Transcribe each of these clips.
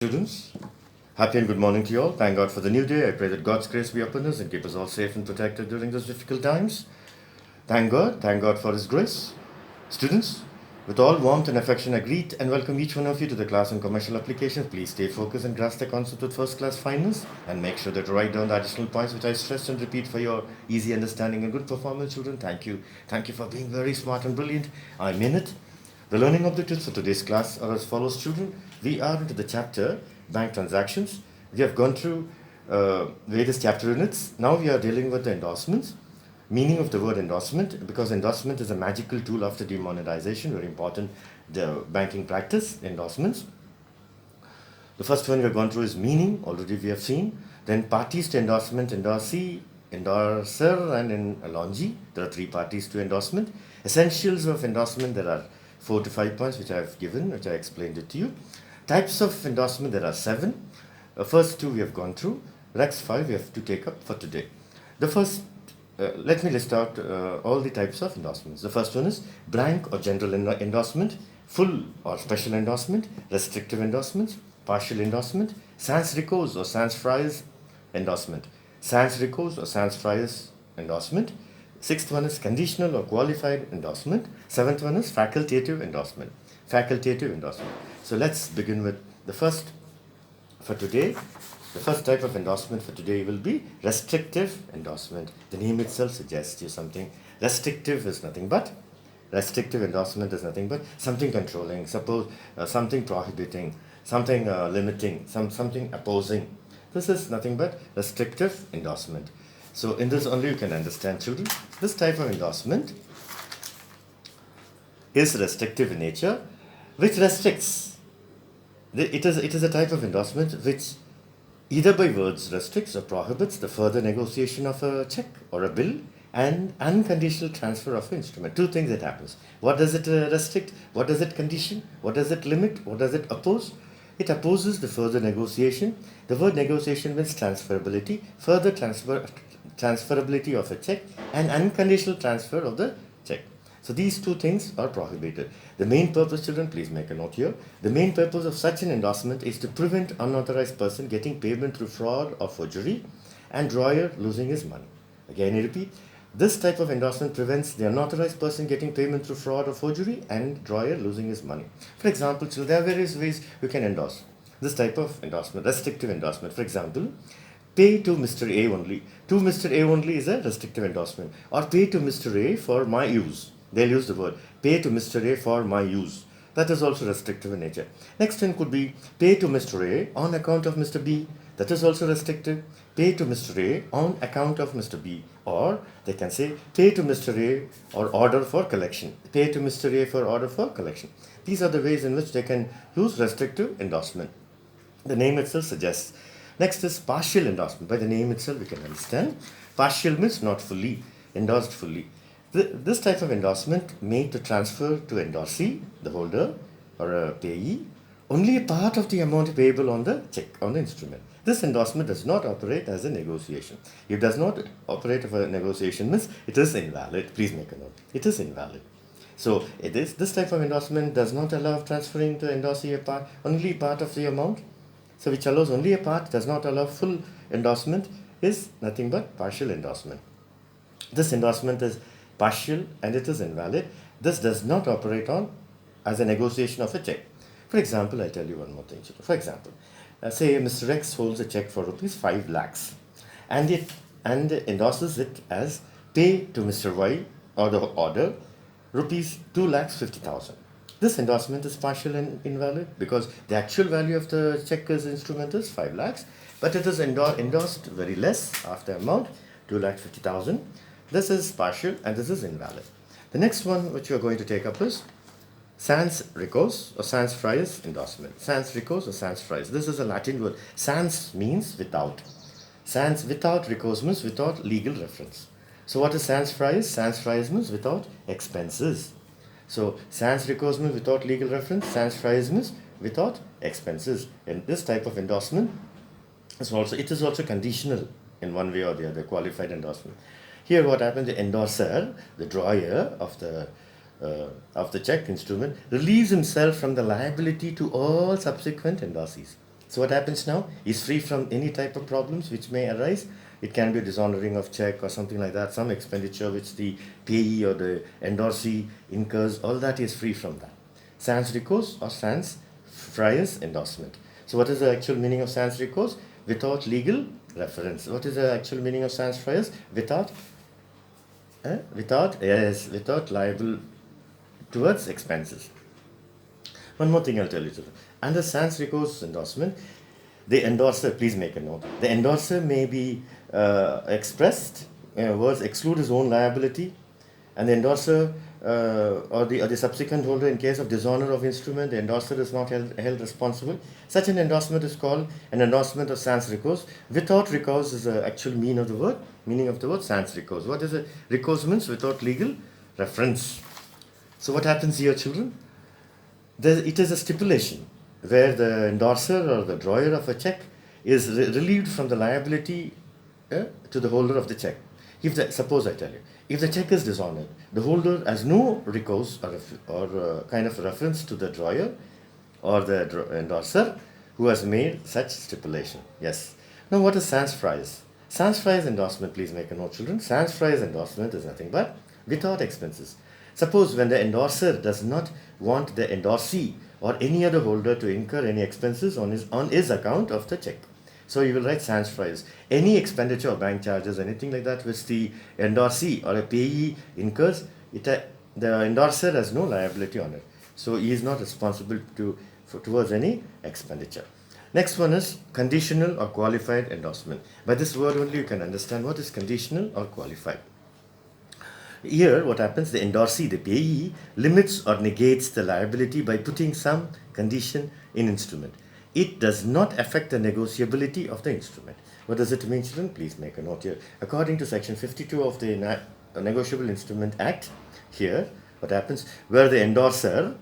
Students, happy and good morning to you all. Thank God for the new day. I pray that God's grace be upon us and keep us all safe and protected during these difficult times. Thank God for His grace. Students, with all warmth and affection, I greet and welcome each one of you to the class on commercial applications. Please stay focused and grasp the concept with first class fineness and make sure that you write down the additional points which I stress and repeat for your easy understanding and good performance, children. Thank you. Thank you for being very smart and brilliant. I mean it. The learning objectives for today's class are as follows, children. We are into the chapter Bank Transactions. We have gone through various chapter units. Now we are dealing with the endorsements. Meaning of the word endorsement, because endorsement is a magical tool after demonetization, very important, the banking practice, endorsements. The first one we have gone through is meaning, already we have seen. Then parties to endorsement, endorsee, endorser, and allongee. There are three parties to endorsement. Essentials of endorsement, there are 4 to 5 points which I have given, which I explained it to you. Types of endorsement, there are 7. First 2 we have gone through. Next 5 we have to take up for today. The first, let me list out all the types of endorsements. The first one is blank or general endorsement, full or special endorsement, restrictive endorsement, partial endorsement, sans recourse or sans frais endorsement, sans recourse or sans frais endorsement. Sixth one is conditional or qualified endorsement. Seventh one is facultative endorsement. Facultative endorsement. So let's begin with the first for today. The first type of endorsement for today will be restrictive endorsement. The name itself suggests you something. Restrictive is nothing but restrictive endorsement is nothing but something controlling, suppose something prohibiting, something limiting, something opposing. This is nothing but restrictive endorsement. So in this only you can understand, children, this type of endorsement is restrictive in nature, which restricts. It is a type of endorsement which either by words restricts or prohibits the further negotiation of a check or a bill and unconditional transfer of an instrument. Two things that happens. What does it restrict? What does it condition? What does it limit? What does it oppose? It opposes the further negotiation. The word negotiation means transferability, further transferability of a check and unconditional transfer of the check. So these two things are prohibited. The main purpose, children, please make a note here. The main purpose of such an endorsement is to prevent unauthorized person getting payment through fraud or forgery and drawer losing his money. Again, I repeat, this type of endorsement prevents the unauthorized person getting payment through fraud or forgery and drawer losing his money. For example, children, there are various ways you can endorse this type of endorsement, restrictive endorsement. For example, pay to Mr. A only. To Mr. A only is a restrictive endorsement. Or pay to Mr. A for my use. They'll use the word pay to Mr. A for my use. That is also restrictive in nature. Next one could be pay to Mr. A on account of Mr. B. That is also restrictive. Pay to Mr. A on account of Mr. B. Or they can say pay to Mr. A or order for collection. Pay to Mr. A for order for collection. These are the ways in which they can use restrictive endorsement. The name itself suggests. Next is partial endorsement. By the name itself, we can understand. Partial means not fully, endorsed fully. This type of endorsement made to transfer to endorsee, the holder, or a payee, only a part of the amount payable on the check, on the instrument. This endorsement does not operate as a negotiation. It does not operate as a negotiation means it is invalid. Please make a note. It is invalid. So this type of endorsement does not allow transferring to endorsee a part, only part of the amount. So which allows only a part, does not allow full endorsement, is nothing but partial endorsement. This endorsement is partial and it is invalid. This does not operate on as a negotiation of a check. For example, I'll tell you one more thing. For example, say Mr. X holds a check for rupees 5 lakhs and endorses it as pay to Mr. Y or the order rupees 2,50,000. This endorsement is partial and invalid because the actual value of the checker's instrument is 5 lakhs, but it is endorsed very less of the amount, 2,50,000. This is partial and this is invalid. The next one which we are going to take up is sans recourse or sans frais endorsement. Sans recourse or sans frais. This is a Latin word. Sans means without. Sans without, recourse means without legal reference. So what is sans frais? Sans frais means without expenses. So sans recourse means without legal reference, sans frais means without expenses. And this type of endorsement is also conditional in one way or the other, qualified endorsement. Here what happens, the endorser, the drawer of the check instrument, relieves himself from the liability to all subsequent endorsees. So what happens now? Is free from any type of problems which may arise. It can be dishonoring of check or something like that, some expenditure which the payee or the endorsee incurs, all that is free from that. Sans recourse or sans friar's endorsement. So what is the actual meaning of sans recourse? Without legal reference. What is the actual meaning of sans friar's? Without liable towards expenses. One more thing I'll tell you, children. Under sans recourse endorsement, the endorser, please make a note, the endorser may be expressed, words exclude his own liability, and the endorser or the subsequent holder, in case of dishonor of instrument, the endorser is not held responsible. Such an endorsement is called an endorsement of sans recourse. Without recourse is the actual meaning of the word sans recourse. What is a recourse means? Without legal reference. So what happens here, children? It is a stipulation where the endorser or the drawer of a check is relieved from the liability to the holder of the check. Suppose I tell you, if the check is dishonored, the holder has no recourse or kind of reference to the drawer or the endorser who has made such stipulation. Yes. Now what is sans friar's? Sans friar's endorsement, please make a note, children. Sans friar's endorsement is nothing but without expenses. Suppose when the endorser does not want the endorsee or any other holder to incur any expenses on his account of the check. So you will write sans friar's. Any expenditure of bank charges, anything like that which the endorsee or a payee incurs, the endorser has no liability on it. So he is not responsible towards any expenditure. Next one is conditional or qualified endorsement. By this word only you can understand what is conditional or qualified. Here what happens, the endorsee, the payee, limits or negates the liability by putting some condition in instrument. It does not affect the negotiability of the instrument. What does it mean, children? Please make a note here. According to section 52 of the Negotiable Instrument Act, here what happens, where the endorser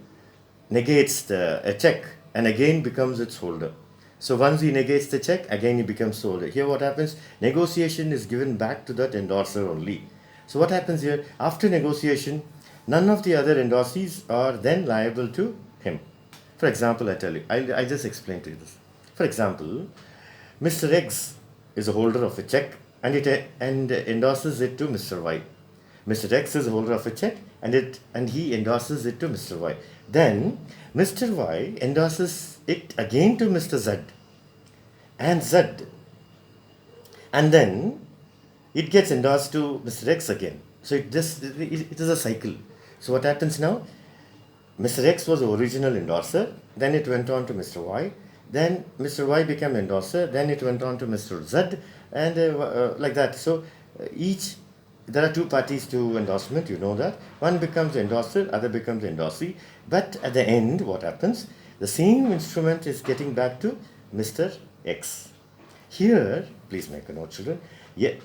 negates a check and again becomes its holder. So once he negates the check, again he becomes holder. Here what happens, negotiation is given back to that endorser only. So what happens here, after negotiation, none of the other endorsees are then liable to him. For example, I tell you, I just explain to you this. For example, Mr. X is a holder of a check and endorses it to Mr. Y. Mr. X is a holder of a check and he endorses it to Mr. Y. Then Mr. Y endorses it again to Mr. Z and Z. And then it gets endorsed to Mr. X again. So it is a cycle. So what happens now? Mr. X was the original endorser, then it went on to Mr. Y, then Mr. Y became endorser, then it went on to Mr. Z, and like that. So there are two parties to endorsement, you know that. One becomes the endorser, other becomes the endorsee. But at the end, what happens? The same instrument is getting back to Mr. X. Here, please make a note, children. Here,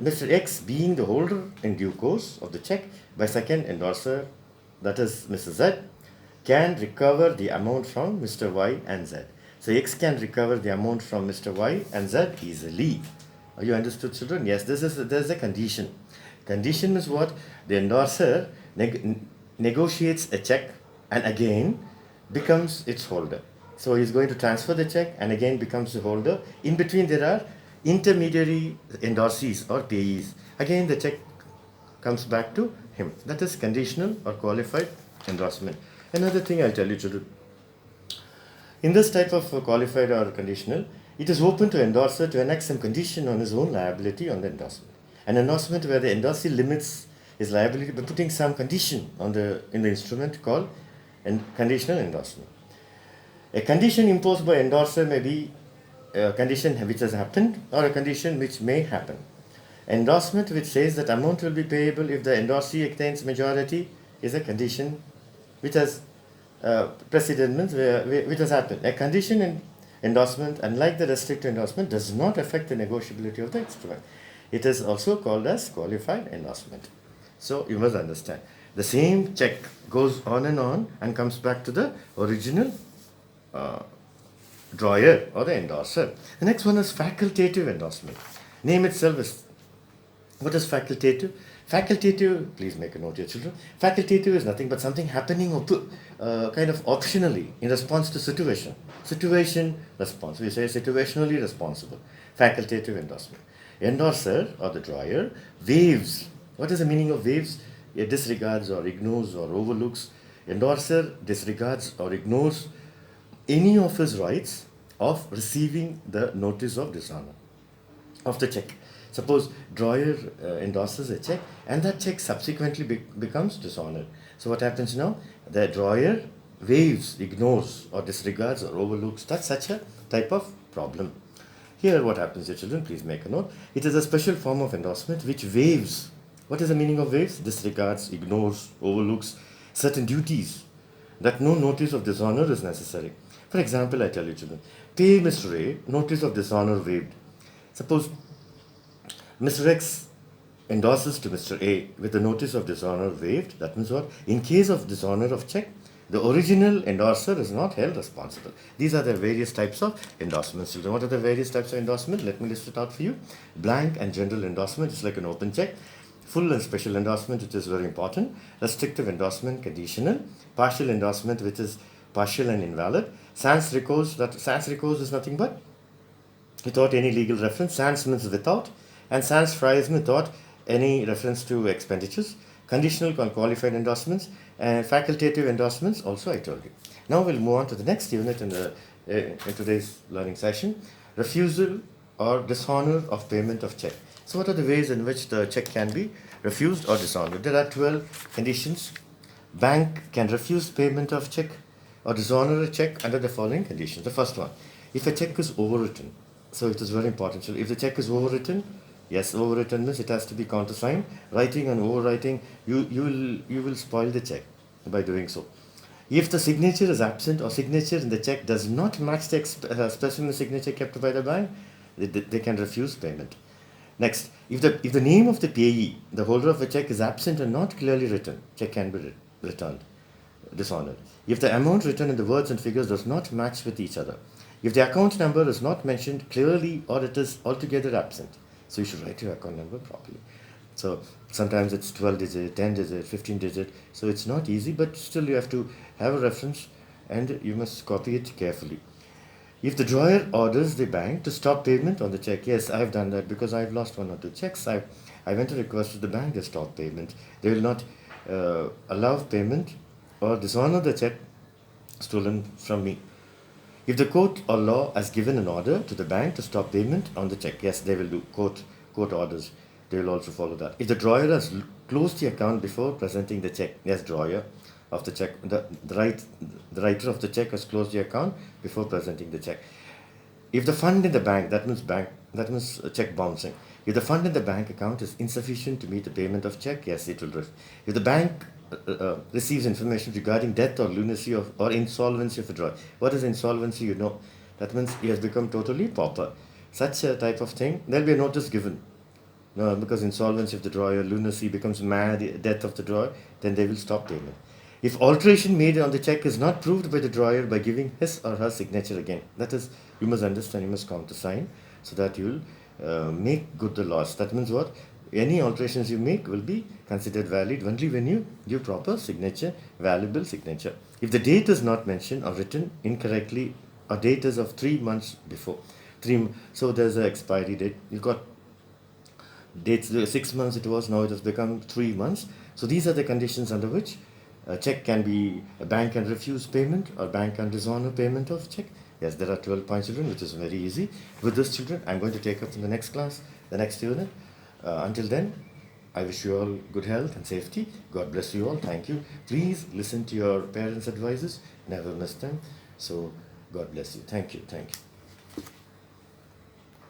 Mr. X being the holder in due course of the check by second endorser, that is Mr. Z, can recover the amount from Mr. Y and Z. So X can recover the amount from Mr. Y and Z easily. Are you understood, children? Yes, there's a condition. Condition is what? The endorser negotiates a check and again becomes its holder. So he's going to transfer the check and again becomes the holder. In between there are intermediary endorsees or payees. Again the check comes back to him. That is conditional or qualified endorsement. Another thing I'll tell you, children. In this type of qualified or conditional, it is open to endorser to enact some condition on his own liability on the endorsement. An endorsement where the endorsee limits his liability by putting some condition in the instrument called conditional endorsement. A condition imposed by endorser may be a condition which has happened or a condition which may happen. Endorsement which says that amount will be payable if the endorsee obtains majority is a condition which has precedent, means which has happened. A condition in endorsement, unlike the restrictive endorsement, does not affect the negotiability of the instrument. It is also called as qualified endorsement. So you must understand. The same check goes on and comes back to the original drawer or the endorser. The next one is facultative endorsement. Name itself is, what is facultative? Facultative, please make a note here, children. Facultative is nothing but something happening kind of optionally in response to situation. Situation, response. We say situationally responsible. Facultative endorsement. Endorser or the drawer waives. What is the meaning of waives? It disregards or ignores or overlooks. Endorser disregards or ignores any of his rights of receiving the notice of dishonor of the check. Suppose drawer endorses a check and that check subsequently becomes dishonored. So what happens now? The drawer waives, ignores or disregards or overlooks such a type of problem. Here what happens here, children, please make a note. It is a special form of endorsement which waives. What is the meaning of waives? Disregards, ignores, overlooks certain duties that no notice of dishonor is necessary. For example, I tell you, children, pay Mr. A, notice of dishonor waived. Suppose Mr. X endorses to Mr. A with the notice of dishonor waived. That means what? In case of dishonor of check, the original endorser is not held responsible. These are the various types of endorsements, children. What are the various types of endorsement? Let me list it out for you. Blank and general endorsement is like an open check. Full and special endorsement, which is very important. Restrictive endorsement, conditional. Partial endorsement, which is partial and invalid. Sans recourse, is nothing but without any legal reference. Sans means without, and sans fries without any reference to expenditures. Conditional and qualified endorsements, and facultative endorsements also I told you. Now we'll move on to the next unit in today's learning session. Refusal or dishonor of payment of check. So what are the ways in which the check can be refused or dishonored? There are 12 conditions. Bank can refuse payment of check or dishonor a check under the following conditions. The first one, if a check is overwritten. So it is very important. So if the check is overwritten, yes, overwritten means it has to be countersigned. Writing and overwriting, you will spoil the check by doing so. If the signature is absent or signature in the check does not match the specimen signature kept by the bank, they can refuse payment. Next, if the name of the payee, the holder of the check, is absent and not clearly written, check can be returned, dishonored. If the amount written in the words and figures does not match with each other. If the account number is not mentioned clearly or it is altogether absent. So you should write your account number properly. So sometimes it's 12 digit, 10 digit, 15 digit. So it's not easy, but still you have to have a reference and you must copy it carefully. If the drawer orders the bank to stop payment on the check, yes, I've done that because I've lost one or two checks. I went to request to the bank to stop payment. They will not allow payment or dishonor the check stolen from me. If the court or law has given an order to the bank to stop payment on the check, yes, they will do court orders. They will also follow that. If the drawer has closed the account before presenting the check, yes, drawer of the check, the writer of the check has closed the account before presenting the check. If the fund in the bank, that means check bouncing. If the fund in the bank account is insufficient to meet the payment of check, yes, it will. If the bank receives information regarding death or lunacy or insolvency of a drawer. What is insolvency? You know, that means he has become totally pauper. Such a type of thing, there will be a notice given. Because insolvency of the drawer, lunacy, becomes mad, death of the drawer, then they will stop payment. If alteration made on the check is not proved by the drawer by giving his or her signature again, that is, you must understand, you must countersign so that you will make good the loss. That means what? Any alterations you make will be considered valid only when you give proper signature, valuable signature. If the date is not mentioned or written incorrectly, or date is of 3 months before, so there's an expiry date. You got dates 6 months it was, now it has become 3 months. So these are the conditions under which a check can be, a bank can refuse payment or bank can dishonor payment of check. Yes, there are 12 points, children, which is very easy. With this, children, I'm going to take up in the next class, the next unit. Until then, I wish you all good health and safety. God bless you all. Thank you. Please listen to your parents' advices. Never miss them. So, God bless you. Thank you. Thank you.